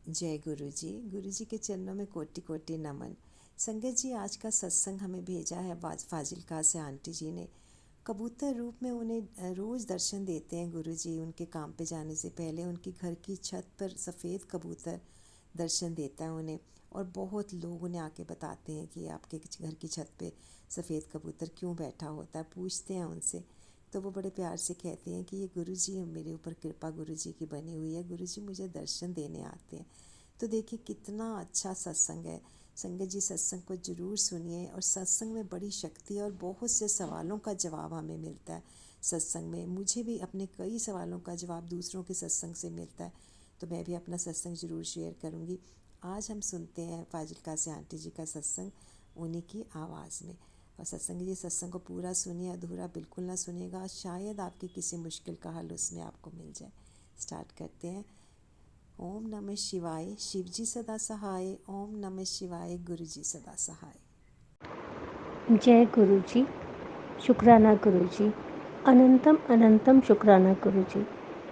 जय गुरु जी के चरणों में कोटि कोटि नमन। संगत जी, आज का सत्संग हमें भेजा है फाजिलका से आंटी जी ने। कबूतर रूप में उन्हें रोज़ दर्शन देते हैं गुरु जी। उनके काम पे जाने से पहले उनकी घर की छत पर सफ़ेद कबूतर दर्शन देता है उन्हें। और बहुत लोग उन्हें आके बताते हैं कि आपके घर की छत पे सफ़ेद कबूतर क्यों बैठा होता है, पूछते हैं उनसे। तो वो बड़े प्यार से कहते हैं कि ये गुरु जी, मेरे ऊपर कृपा गुरु जी की बनी हुई है, गुरु जी मुझे दर्शन देने आते हैं। तो देखिए कितना अच्छा सत्संग है। संगत जी, सत्संग को ज़रूर सुनिए। और सत्संग में बड़ी शक्ति है और बहुत से सवालों का जवाब हमें मिलता है सत्संग में। मुझे भी अपने कई सवालों का जवाब दूसरों के सत्संग से मिलता है। तो मैं भी अपना सत्संग ज़रूर शेयर करूँगी। आज हम सुनते हैं फाजिलका से आंटी जी का सत्संग उन्हीं की आवाज़ में। और सत्संग जी, सत्संग को पूरा सुनिए, अधूरा बिल्कुल ना सुनिएगा। शायद आपकी किसी मुश्किल का हल उसमें आपको मिल जाए। स्टार्ट करते हैं। ओम नमः शिवाय, शिव जी सदा सहाय। ओम नमः शिवाय, गुरु जी सदा सहाय। जय गुरु जी। शुक्राना गुरु जी। अनंतम अनंतम शुक्राना गुरु जी।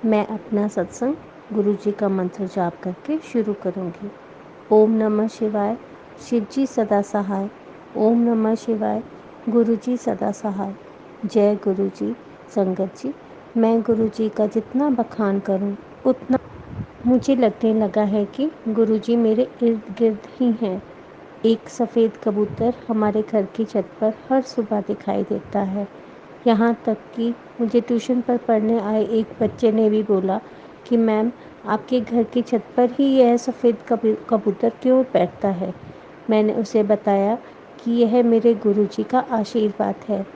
मैं अपना सत्संग गुरु जी का मंत्र जाप करके शुरू करूंगी। ओम नमः शिवाय, शिव जी सदा सहाय। ओम नमः शिवाय, गुरु जी सदा सहाय। जय गुरु जी। संगत जी, मैं गुरु जी का जितना बखान करूं उतना मुझे लगने लगा है कि गुरु जी मेरे इर्द गिर्द ही हैं। एक सफ़ेद कबूतर हमारे घर की छत पर हर सुबह दिखाई देता है। यहाँ तक कि मुझे ट्यूशन पर पढ़ने आए एक बच्चे ने भी बोला कि मैम, आपके घर की छत पर ही यह सफ़ेद कबूतर क्यों बैठता है। मैंने उसे बताया कि यह मेरे गुरुजी का आशीर्वाद है।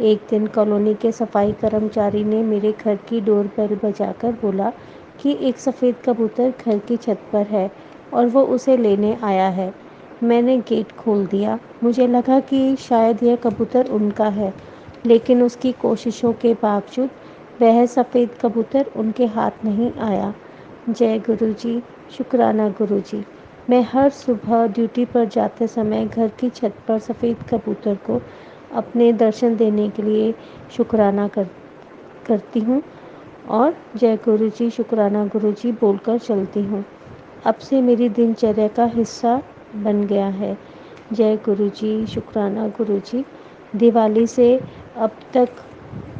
एक दिन कॉलोनी के सफाई कर्मचारी ने मेरे घर की डोर बेल बजाकर बोला कि एक सफ़ेद कबूतर घर की छत पर है और वो उसे लेने आया है। मैंने गेट खोल दिया। मुझे लगा कि शायद यह कबूतर उनका है, लेकिन उसकी कोशिशों के बावजूद वह सफ़ेद कबूतर उनके हाथ नहीं आया। जय गुरु जी। शुक्राना गुरु जी। मैं हर सुबह ड्यूटी पर जाते समय घर की छत पर सफ़ेद कबूतर को अपने दर्शन देने के लिए शुक्राना करती हूँ और जय गुरु जी, शुक्राना गुरु जी बोलकर चलती हूँ। अब से मेरी दिनचर्या का हिस्सा बन गया है। जय गुरु जी। शुक्राना गुरु जी। दिवाली से अब तक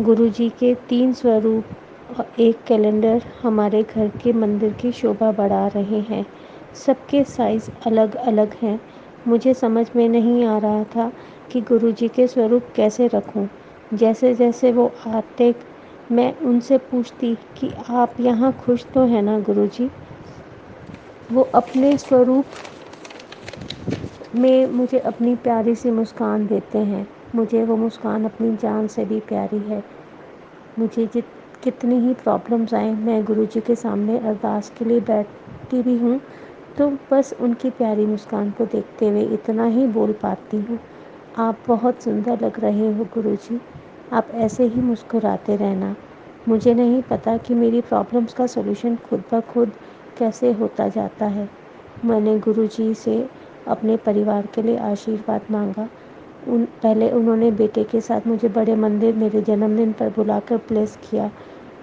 गुरु जी के 3 स्वरूप और एक कैलेंडर हमारे घर के मंदिर की शोभा बढ़ा रहे हैं। सबके साइज़ अलग अलग हैं। मुझे समझ में नहीं आ रहा था कि गुरु जी के स्वरूप कैसे रखूं। जैसे जैसे वो आते मैं उनसे पूछती कि आप यहाँ खुश तो हैं ना गुरु जी। वो अपने स्वरूप में मुझे अपनी प्यारी सी मुस्कान देते हैं। मुझे वो मुस्कान अपनी जान से भी प्यारी है। मुझे कितनी ही प्रॉब्लम्स आए, मैं गुरुजी के सामने अरदास के लिए बैठती भी हूँ तो बस उनकी प्यारी मुस्कान को देखते हुए इतना ही बोल पाती हूँ, आप बहुत सुंदर लग रहे हो गुरुजी। आप ऐसे ही मुस्कुराते रहना। मुझे नहीं पता कि मेरी प्रॉब्लम्स का सॉल्यूशन खुद ब खुद कैसे होता जाता है। मैंने गुरुजी से अपने परिवार के लिए आशीर्वाद मांगा। पहले उन्होंने बेटे के साथ मुझे बड़े मंदिर मेरे जन्मदिन पर बुलाकर ब्लेस किया।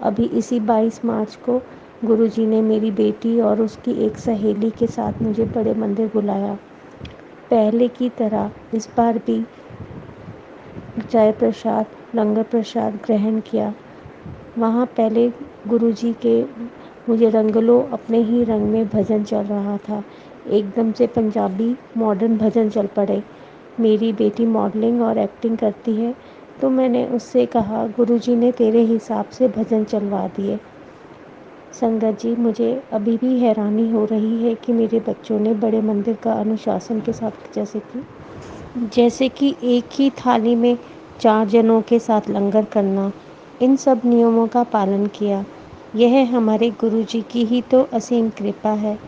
अभी इसी 22 मार्च को गुरुजी ने मेरी बेटी और उसकी एक सहेली के साथ मुझे बड़े मंदिर बुलाया। पहले की तरह इस बार भी चाय प्रसाद, लंगर प्रसाद ग्रहण किया। वहाँ पहले गुरुजी के मुझे रंग लो अपने ही रंग में भजन चल रहा था। एकदम से पंजाबी मॉडर्न भजन चल पड़े। मेरी बेटी मॉडलिंग और एक्टिंग करती है, तो मैंने उससे कहा गुरुजी ने तेरे हिसाब से भजन चलवा दिए। संगत जी, मुझे अभी भी हैरानी हो रही है कि मेरे बच्चों ने बड़े मंदिर का अनुशासन के साथ जैसे कि एक ही थाली में 4 जनों के साथ लंगर करना, इन सब नियमों का पालन किया। यह हमारे गुरुजी की ही तो असीम कृपा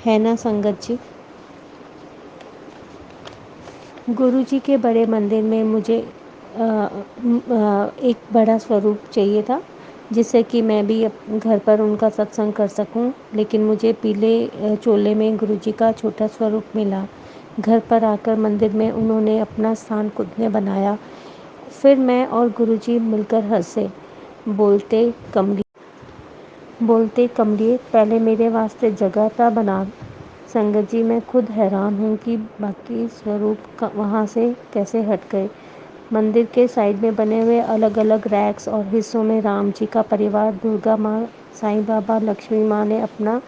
है ना संगत जी। गुरुजी के बड़े मंदिर में मुझे एक बड़ा स्वरूप चाहिए था, जिससे कि मैं भी घर पर उनका सत्संग कर सकूं। लेकिन मुझे पीले चोले में गुरुजी का छोटा स्वरूप मिला। घर पर आकर मंदिर में उन्होंने अपना स्थान खुद ने बनाया। फिर मैं और गुरुजी मिलकर हंसे। बोलते कमलिए, पहले मेरे वास्ते जगह था संगत जी, मैं खुद हैरान हूँ कि बाकी स्वरूप वहाँ से कैसे हट गए। मंदिर के साइड में बने हुए अलग अलग रैक्स और हिस्सों में राम जी का परिवार, दुर्गा माँ, साईं बाबा, लक्ष्मी माँ ने अपना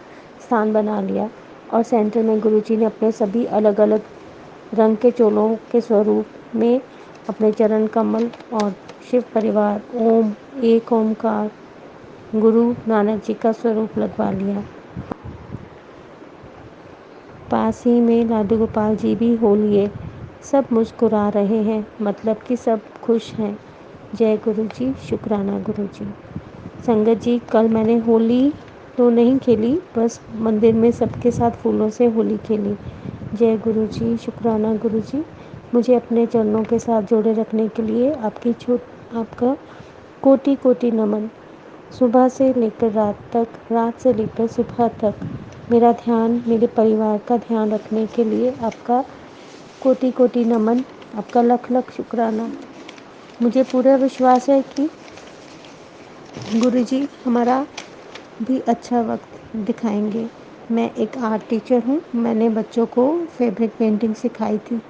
स्थान बना लिया और सेंटर में गुरु जी ने अपने सभी अलग अलग रंग के चोलों के स्वरूप में अपने चरण कमल और शिव परिवार, ओम, एक ओमकार, गुरु नानक जी का स्वरूप लगवा लिया। पास ही में लाडू गोपाल जी भी हो लिए। सब मुस्कुरा रहे हैं, मतलब कि सब खुश हैं। जय गुरु जी, शुक्राना गुरु जी। संगत जी, कल मैंने होली तो नहीं खेली, बस मंदिर में सबके साथ फूलों से होली खेली। जय गुरु जी, शुक्राना गुरु जी। मुझे अपने चरणों के साथ जोड़े रखने के लिए आपका कोटि कोटि नमन। सुबह से लेकर रात तक, रात से लेकर सुबह तक मेरा ध्यान, मेरे परिवार का ध्यान रखने के लिए आपका कोटि कोटि नमन, आपका लख लख शुक्राना। मुझे पूरा विश्वास है कि गुरुजी हमारा भी अच्छा वक्त दिखाएंगे। मैं एक आर्ट टीचर हूँ। मैंने बच्चों को फैब्रिक पेंटिंग सिखाई थी।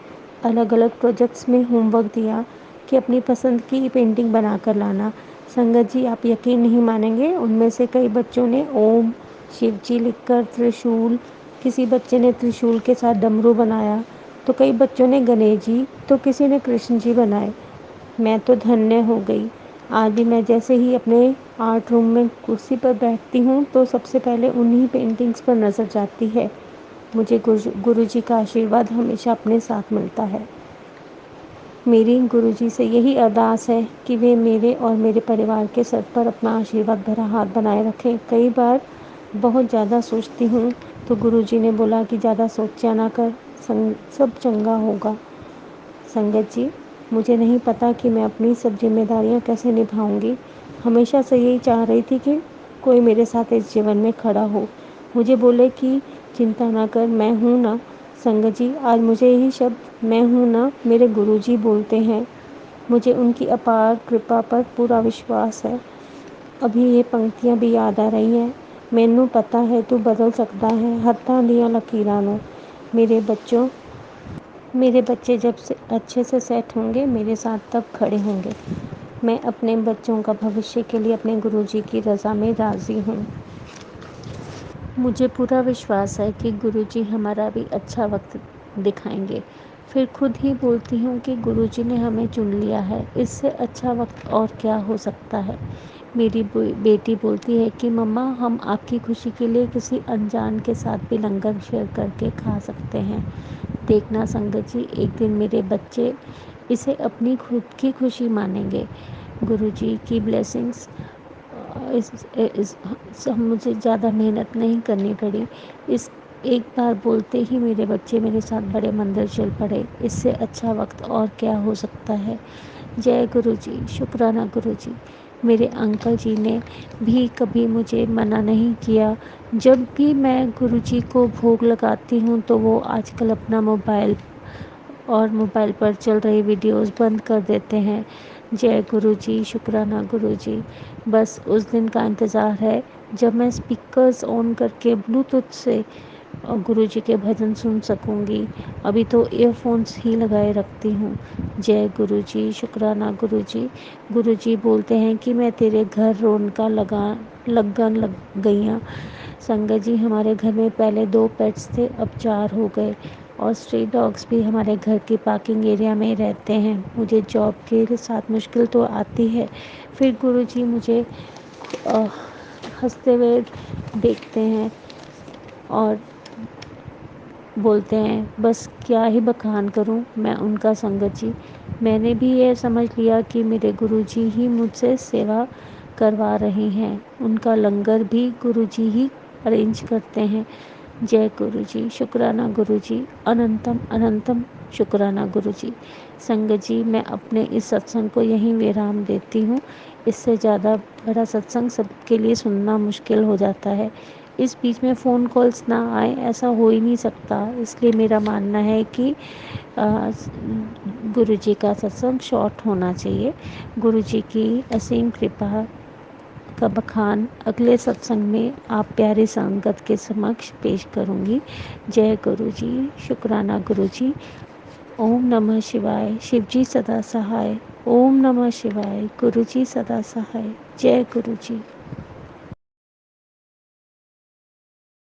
अलग अलग प्रोजेक्ट्स में होमवर्क दिया कि अपनी पसंद की पेंटिंग बना कर लाना। संगत जी, आप यकीन नहीं मानेंगे, उनमें से कई बच्चों ने ओम, शिव जी लिखकर त्रिशूल, किसी बच्चे ने त्रिशूल के साथ डमरू बनाया, तो कई बच्चों ने गणेश जी, तो किसी ने कृष्ण जी बनाए। मैं तो धन्य हो गई। आज भी मैं जैसे ही अपने आर्ट रूम में कुर्सी पर बैठती हूँ तो सबसे पहले उन्हीं पेंटिंग्स पर नज़र जाती है। मुझे गुरु जी का आशीर्वाद हमेशा अपने साथ मिलता है। मेरी गुरु जी से यही अरदास है कि वे मेरे और मेरे परिवार के सर पर अपना आशीर्वाद भरा हाथ बनाए रखें। कई बार बहुत ज़्यादा सोचती हूँ तो गुरु जी ने बोला कि ज़्यादा सोचा ना कर, सब चंगा होगा। संगत जी, मुझे नहीं पता कि मैं अपनी सब जिम्मेदारियां कैसे निभाऊंगी। हमेशा से यही चाह रही थी कि कोई मेरे साथ इस जीवन में खड़ा हो, मुझे बोले कि चिंता ना कर, मैं हूँ ना। संगत जी, आज मुझे यही शब्द मैं हूँ ना मेरे गुरुजी बोलते हैं। मुझे उनकी अपार कृपा पर पूरा विश्वास है। अभी ये पंक्तियाँ भी याद आ रही हैं। मैनू पता है तू बदल सकता है, हत्थां दियां लकीरां नूं। मेरे बच्चों, मेरे बच्चे जब से अच्छे से सेट होंगे, मेरे साथ तब खड़े होंगे। मैं अपने बच्चों का भविष्य के लिए अपने गुरुजी की रज़ा में राज़ी हूँ। मुझे पूरा विश्वास है कि गुरुजी हमारा भी अच्छा वक्त दिखाएंगे। फिर खुद ही बोलती हूँ कि गुरुजी ने हमें चुन लिया है, इससे अच्छा वक्त और क्या हो सकता है। मेरी बेटी बोलती है कि मम्मा, हम आपकी खुशी के लिए किसी अनजान के साथ भी लंगर शेयर करके खा सकते हैं। देखना संगत जी, एक दिन मेरे बच्चे इसे अपनी खुद की खुशी मानेंगे। गुरुजी की ब्लेसिंग्स, मुझे ज़्यादा मेहनत नहीं करनी पड़ी। इस एक बार बोलते ही मेरे बच्चे मेरे साथ बड़े मंदिर चल पड़े। इससे अच्छा वक्त और क्या हो सकता है। जय गुरुजी, शुक्राना गुरुजी। मेरे अंकल जी ने भी कभी मुझे मना नहीं किया। जब भी मैं गुरुजी को भोग लगाती हूँ तो वो आजकल अपना मोबाइल पर चल रही वीडियोस बंद कर देते हैं। जय गुरुजी, शुक्राना गुरुजी। बस उस दिन का इंतज़ार है जब मैं स्पीकर्स ऑन करके ब्लूटूथ से गुरुजी के भजन सुन सकूंगी। अभी तो ईयरफोन्स ही लगाए रखती हूँ। जय गुरुजी, शुक्राना गुरुजी। गुरुजी बोलते हैं कि मैं तेरे घर रौनका लगन लग गईयाँ। संगत जी, हमारे घर में पहले 2 पेट्स थे, अब 4 हो गए और स्ट्रीट डॉग्स भी हमारे घर की पार्किंग एरिया में रहते हैं। मुझे जॉब के साथ मुश्किल तो आती है, फिर गुरुजी मुझे हंसते हुए देखते हैं और बोलते हैं, बस क्या ही बखान करूं मैं उनका। संगत जी, मैंने भी ये समझ लिया कि मेरे गुरुजी ही मुझसे सेवा करवा रहे हैं। उनका लंगर भी गुरुजी ही अरेंज करते हैं। जय गुरुजी, शुक्राना गुरुजी, अनंतम अनंतम शुक्राना गुरुजी। संगत जी, मैं अपने इस सत्संग को यहीं विराम देती हूँ। इससे ज़्यादा बड़ा सत्संग सबके लिए सुनना मुश्किल हो जाता है। इस बीच में फ़ोन कॉल्स ना आए, ऐसा हो ही नहीं सकता। इसलिए मेरा मानना है कि गुरुजी का सत्संग शॉर्ट होना चाहिए। गुरुजी की असीम कृपा का बखान अगले सत्संग में आप प्यारी संगत के समक्ष पेश करूँगी। जय गुरु जी। शुक्राना गुरु जी। ओम नमः शिवाय। शिव जी सदा सहाय। ओम नमः शिवाय। गुरु जी सदा सहाय। जय गुरु जी।